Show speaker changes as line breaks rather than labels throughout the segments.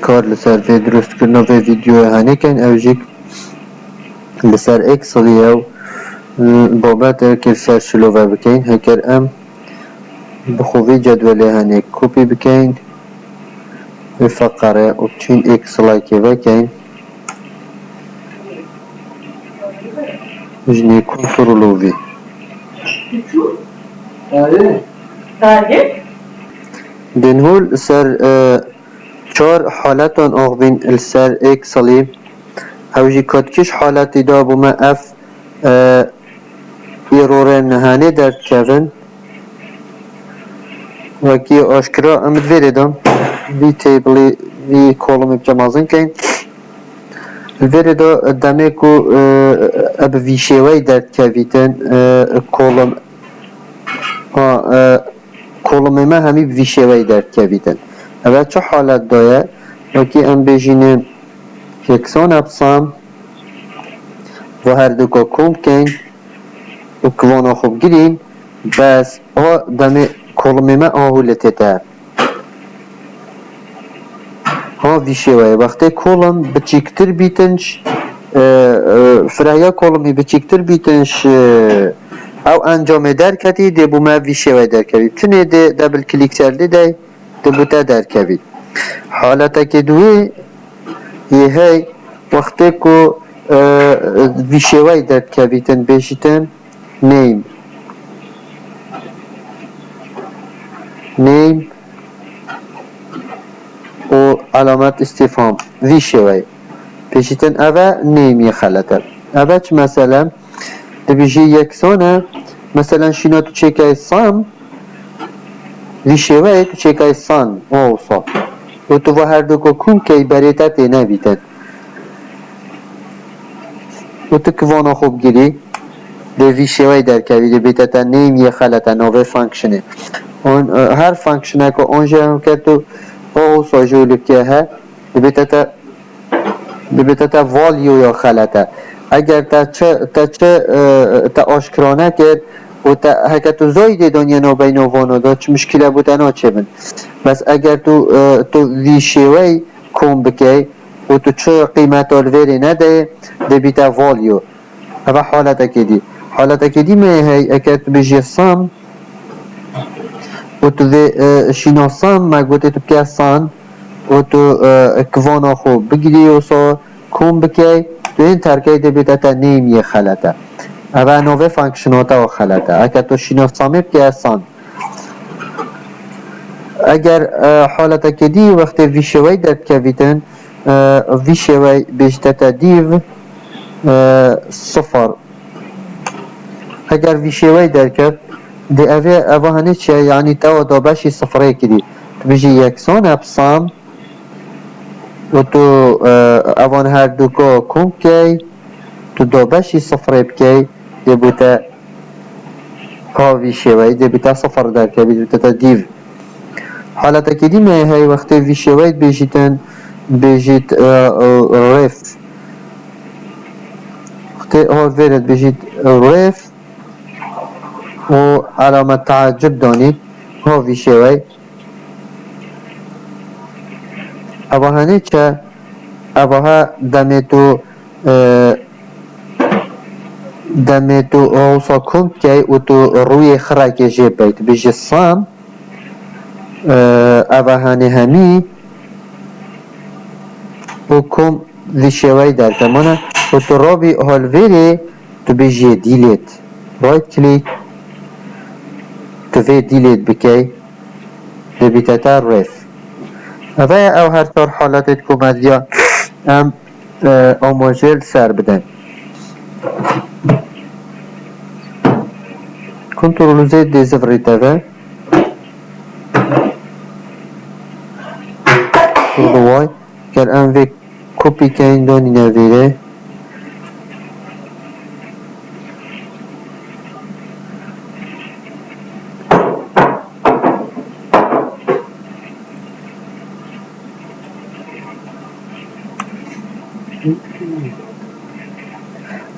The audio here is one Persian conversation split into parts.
کار لسر وی درست کرنا وی ویدیو هنه کن او جیک لسر اکسلی او بابت که سر شلو و بکن هکر ام بخوی جدوله هنه کپی بکن و فقره و چین اکسلی که بکن جنی کنترلو وی دنهول سر چار حالتان آغبین السر اکسلی اوجی کاتکش حالتی دا بوما اف ایرور نهانه درد کردن وکی آشکرا امد ویره دام وی تیبلی وی کولومی بجمازن کن ویره دا دمه کو اب ویشیوی درد کردن کولومی ما همی ویشیوی درد کردن اول چه حالت دایه وکی ام بجینه یکسان ابسام و هر دو که کم کن و کوانا خوب گیرین بس دمه کلمه ما آهولته تر ها ویشوه وقتی کلم بچیکتر بیتنش فرهیا کلمی بچیکتر بیتنش او انجام در کتی ده بو ما ویشوه در کبید چونه ده دبل کلیک کرده ده بوتا در کبید حالتا که دوی یه های وقتی که ویشوه در کبیدن بیشتن name و علامت استفهام ویشوه بیشتن اوه name یخلطر اوه چه مثلا دبیجی یکسانه مثلا شینا تو چکای سام ویشوه تو چکای سان اوصا و تو هر دو که کن که بریتا تینه بیتن و تو کوانا خوب گیری ده ویشوی در کبیده بیتا تا نیم یه خلطه نوه فانکشنه هر فانکشنه که اونجا هم که تو او ساجولو که ها ده بیتا تا والیو یا خلطه اگر تا آشکرانه کرد و تا هکه تو زایده دنیا نو بین وانو دا چه مشکله بوده نا چه بند بس اگر تو ویشوی کن بکی و تو چه قیمت آلویری نده ده بیتا والیو اوه حالته که دی حالتا که دیمه هی اکر تو بجی سام و تو شینا سام مگوته تو بکه سان و تو کوانا خوب بگیری و سا کن بکی تو این ترکه ده بیتا تا نیم یه خلطه اوه نوه فانکشناتا و خلطه اکر تو شینا سامی بکه سان اگر حالتا که دی وقت ویشوی درد که بیتن ویشوی بیشتا تا دیو صفر اگر ویشوی در کرد ده اوه هنه چه یعنی تو دابشی صفره کردی تو بجی یکسان ابسام و تو اوان هر دو که کن که تو دابشی صفره بکی ده بوده ها ویشوی ده بوده صفر در کرد بوده تا دیو حالتا که دیمه های وقت ویشوی بیجیتن بیجیت ریف وقت ها ویرد بیجیت ریف و علامت تعجب دانید ها ویشوی اوه هنه چه اوه دمه تو اوصا کن که و تو روی خرک جیب بید بیجی سام اوه هنه همی و کم ویشوی در کمانه و تو رابی هالویره تو بیجی دیلیت رایت کلیک تو في دیلیت بکی دبیتتا ریف اوه او هر طور حالت کومدیا ام آموزل سر بدن کنترل زد دیزفریت اوه کنترل که ام وی کپی که این دانی نویره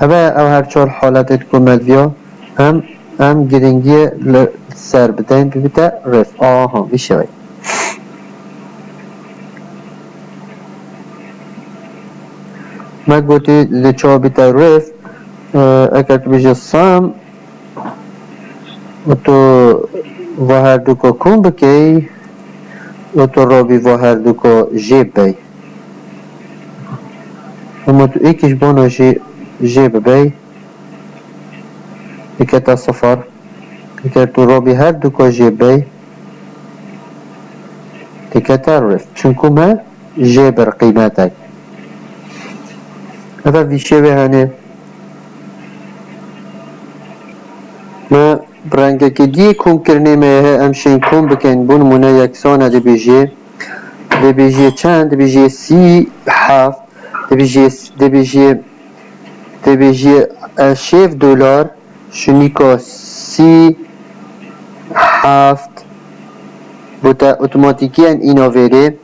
اوه او هر چهار حالت کومدیا هم گرینگی سر بدن ببیده رف آها میشه ما گوتی لچا بیتا رف اگر تو بجی سام و تو و هر دو که کن بکی و تو رابی و هر دو که جیب بی اما تو ایکش بانو جیب بی اکتا صفر اگر تو رابی هر دو که جیب بی اکتا رف چونکو ما جیب قیمتک اگر ویشه به هنه ما برنگه که دیه کن کرنه مه امشین کن بکن بون مونه یکسانه دی بیجی چند؟ دی بیجی 37 دی بیجی $7 شنیکا 37 بوده اتوماتیکی اینا وره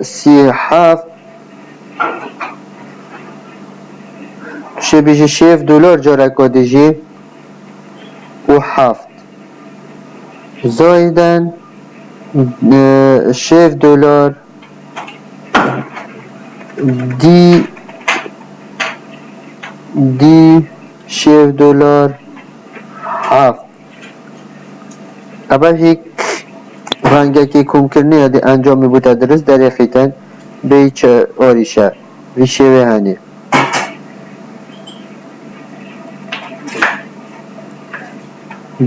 37 بیجی $7 جارکا دیجی و 7 زایدن $7 دی $7 7 اول یک رنگه که کم کرنه دی انجامی بوده درست در خیتن به چه آریشه ویشه به هنه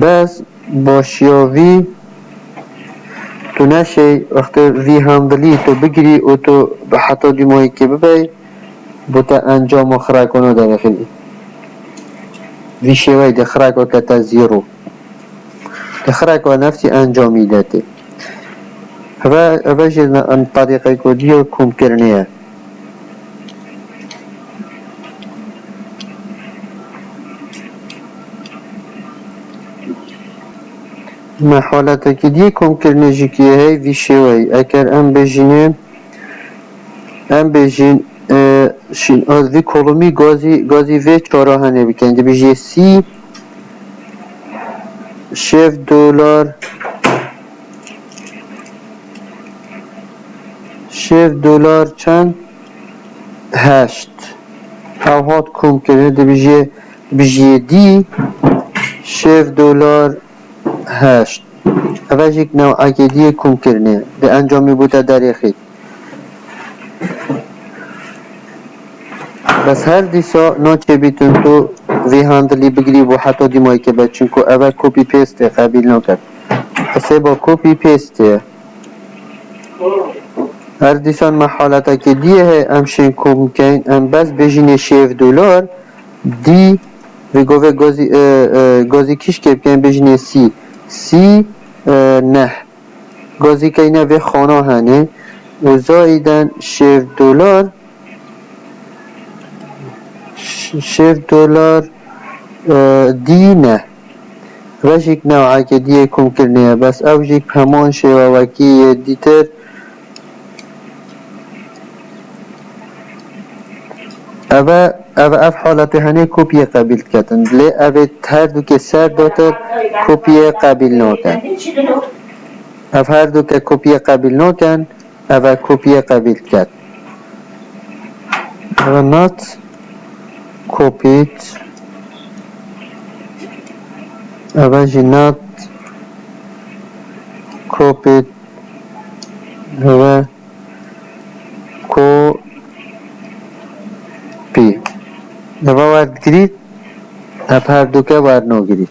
بس باشیاوی تو نشه وقتی وی هندلی تو بگیری و تو حتی دیمایی که ببی بوده انجام و خرکانو در خیلی وی شوی ده خرکا کتا زیرو ده خرکا نفسی انجامی داده اوه جزنا ان طریقه کدی و کم کرنه ما حالتا که دیگه کم کرنه جی که هی وی شوی اگر ام بجینه ام بجین شین از وی کلومی گازی وی چارا هنه بکنده بجی $7 $7 چند 8 او هات کم کرنه دی بجی دی $7 8 اوش یک نوع دیگه کم کرنه دی انجامی بوده در خیلی بس هر دیسا ناچه بیتون تو وی هندلی بگیری و حتی دیمایی که بچین که اول کپی پیسته قبیل نکرد اصلا با کپی پیسته هر دیسان محالتا که دیه امشین کم کن ام بس بجینه $7 دی و گوه گازی کش که بکن بجینه سی نه گازی که اینه و خانه هنه و زایدن $7 $7 دی نه وش یک نوعه که دیگه کم کرنه بس او یک همان شوه وکی دیتر اوه اف حالت هنه کپی قبیل کردن لی اوه هر دو که سر داتر کپی قبیل نکن اف هر دو که کپی قبیل نکن اوه کپی قبیل کرد اوه not copied اوه جی not copied اوه copy اوه ورد گرید اف هر دو که ورد نو گرید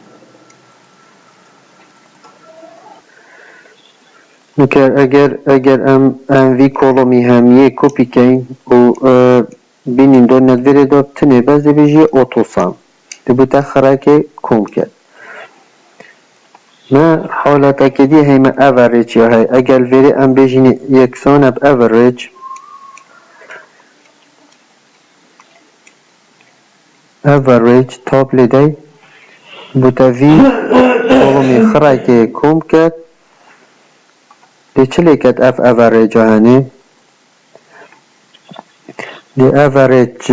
اگر ام وی کلومی همیه کپی کن و بینین دو ندویره دو تنه بزده بیجی اوتوسام دی بوده خرک کم کرد ما حالتا که دی هیمه اوریج یا های اگر ویره ام بیجین یکسان اب اوریج تاب لیده بوده وی کلومی خرک کم کرد دی چلی کد اف اوریج هنه دی اوریج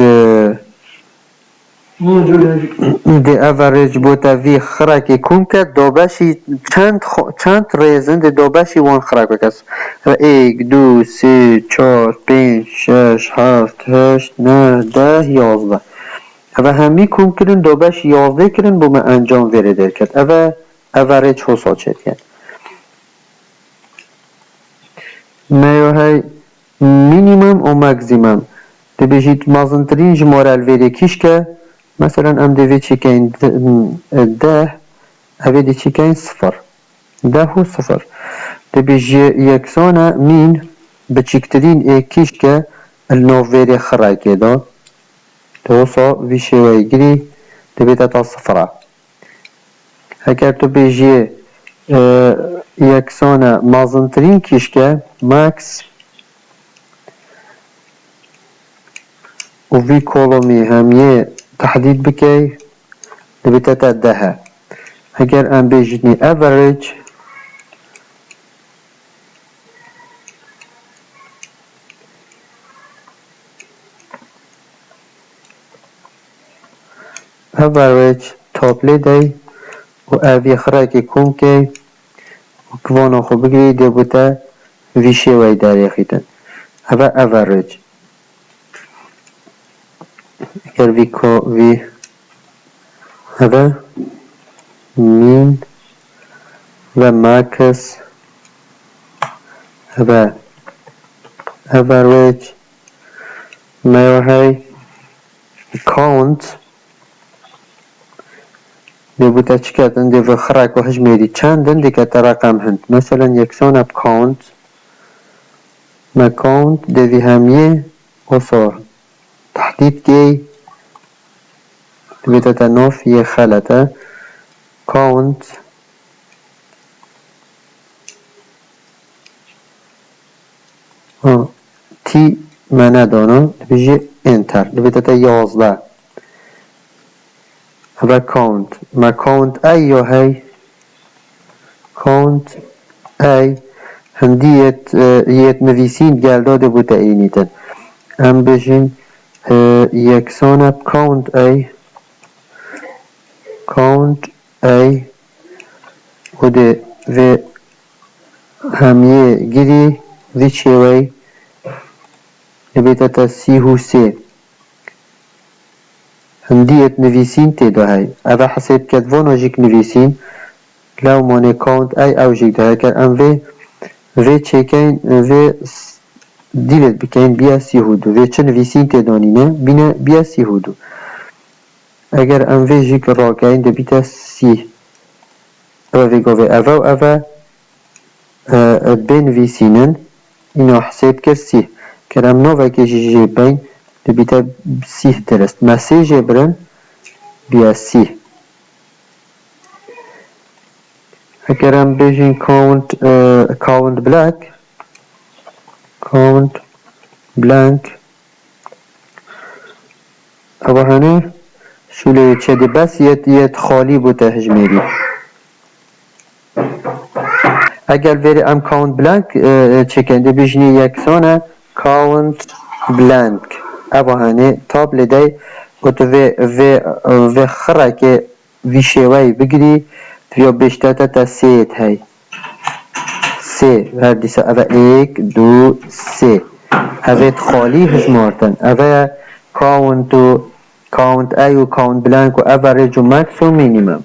the average بوتا وی خراکی کم که دوباشی چند ریزن ده دوباشی وان خراک بکس ایک دو سی چار پنج شش هفت هشت نه ده یازده و همی کم کرن دوباش یازده کرن بوم انجام ویره در کرد اوه average حساب شد کرد نیو های minimum و maximum ده بجید مازنترین جماره الویره کش که مثلا ام دوی چکین ده اوه دی چکین صفر ده و صفر ده بجی یکسانه مین بچکترین ایکیش که النوویره خراکی دا ده وصا ویشه ویگری ده بیتا تا صفره اگر تو بجی یکسانه مازنترین کش که ماکس و وی کولومی همیه تحدید بکی دبیتا تا ده اگر ام بجنی average تابلی دی و اوی خراکی کن که و کوانا خو بگیری دبیتا ویشه وی داری خیتن اوه average اگر وی اوه مین و ماکس اوه average میو های count دبوتا چکتن دو خراک و هجمیری چندن دیکت رقم هند مثلا یکسان اب count ما count دوی همیه اصار تحدید کی دبوتا تنوف یه خلطه count تی من ندانم بجی انتر دبوتا تا 11 و count ما count ای یا هی count ای هندیت نویسین گلده دبوتا اینیتن ام بجین یکسان اب count ای و ده و همیه گیری وی چیوی دبیتا تا 33 هندیت نویسین تیدا های اوه حساب کد وانا جیک نویسین لو مانه کانت ای او جیک ده کر ام وی چکین وی دیلت بکین بیا 32 وی چه نویسین تیدانینه بینه بیا 32 اگر ام وی جیک را کین دبیتا 30 اوه وی گوه اوه بنویسینن اینا حساب کر 30 کرم نوه که جی بین دبیتا 30 درست مسیج برن بیا 30 اگرم بجین count blank اوه هنه شوله چه دی بس یت خالی بوده هجمیری اگر وری ام count blank چکنده بجنی یکسانه count blank اوه هنه تابل دی و تو و خرک وی شوی بگیری یا بیشتر تا سه هی سه هر دیسه اوه ایک دو سه اوه خالی هجمارتن اوه count ای و count blank و average و max و minimum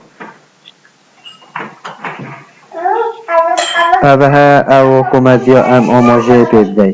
اوه او کمدیا ام آماجه پیدا